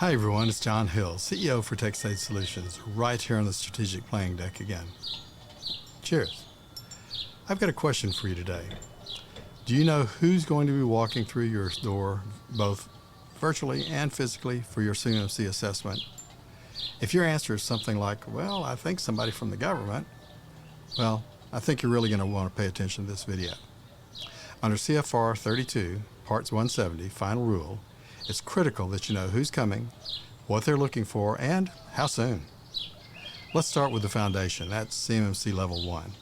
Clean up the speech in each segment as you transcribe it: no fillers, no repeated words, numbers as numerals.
Hi everyone, it's John Hill, CEO for TechSage Solutions, right here on the strategic playing deck again. Cheers. I've got a question for you today. Do you know who's going to be walking through your door, both virtually and physically, for your CMMC assessment? If your answer is something like, well, I think somebody from the government, well, I think you're really going to want to pay attention to this video. Under CFR 32, Parts 170, Final Rule, it's critical that you know who's coming, what they're looking for, and how soon. Let's start with the foundation. That's CMMC Level 1.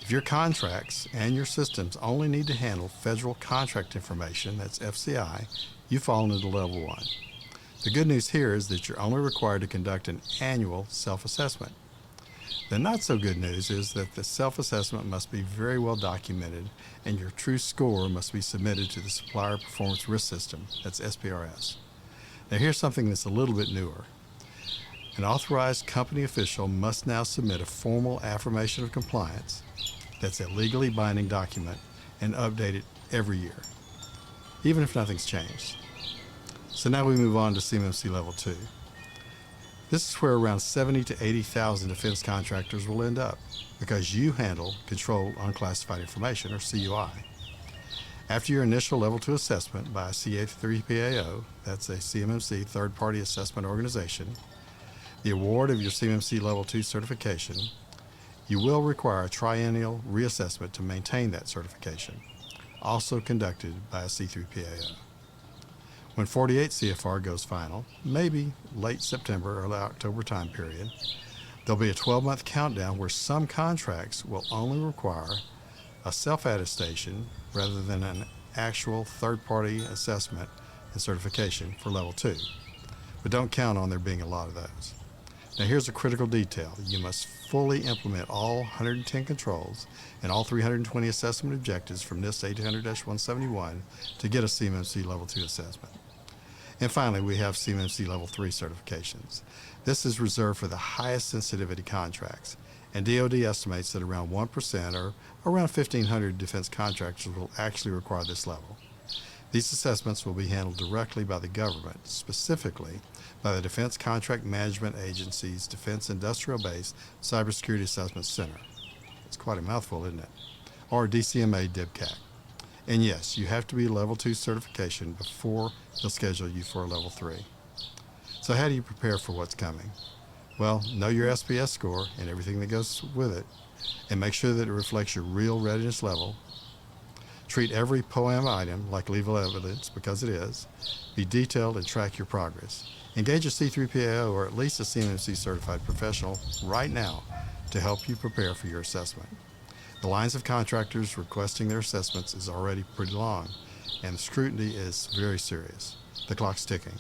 If your contracts and your systems only need to handle federal contract information, that's FCI, you fall into Level 1. The good news here is that you're only required to conduct an annual self-assessment. The not so good news is that the self-assessment must be very well documented and your true score must be submitted to the Supplier Performance Risk System, that's SPRS. Now here's something that's a little bit newer. An authorized company official must now submit a formal affirmation of compliance that's a legally binding document and update it every year, even if nothing's changed. So now we move on to CMMC Level 2. This is where around 70 to 80,000 defense contractors will end up because you handle Controlled Unclassified Information, or CUI. After your initial Level 2 assessment by a CA3PAO, that's a CMMC third-party assessment organization, the award of your CMMC Level 2 certification, you will require a triennial reassessment to maintain that certification, also conducted by a C3PAO. When 48 CFR goes final, maybe late September or October time period, there'll be a 12-month countdown where some contracts will only require a self-attestation rather than an actual third-party assessment and certification for Level 2. But don't count on there being a lot of those. Now here's a critical detail. You must fully implement all 110 controls and all 320 assessment objectives from NIST 800-171 to get a CMMC Level 2 assessment. And finally, we have CMMC Level 3 certifications. This is reserved for the highest sensitivity contracts, and DoD estimates that around 1% or around 1,500 defense contractors will actually require this level. These assessments will be handled directly by the government, specifically by the Defense Contract Management Agency's Defense Industrial Base Cybersecurity Assessment Center. It's quite a mouthful, isn't it? Or DCMA DIBCAC. And yes, you have to be Level 2 certification before they'll schedule you for a Level 3. So how do you prepare for what's coming? Well, know your SPS score and everything that goes with it, and make sure that it reflects your real readiness level. Treat every POAM item like legal evidence, because it is. Be detailed and track your progress. Engage a C3PAO or at least a CMMC certified professional right now to help you prepare for your assessment. The lines of contractors requesting their assessments is already pretty long, and the scrutiny is very serious. The clock's ticking.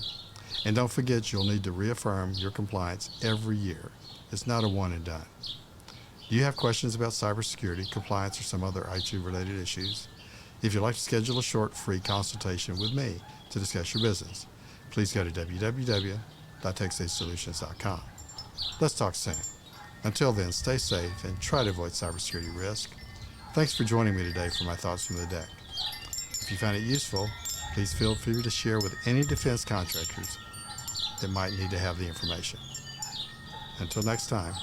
And don't forget, you'll need to reaffirm your compliance every year. It's not a one and done. Do you have questions about cybersecurity, compliance, or some other IT-related issues? If you'd like to schedule a short free consultation with me to discuss your business, please go to www.techsagesolutions.com. Let's talk soon. Until then, stay safe and try to avoid cybersecurity risk. Thanks for joining me today for my thoughts from the deck. If you found it useful, please feel free to share with any defense contractors that might need to have the information. Until next time,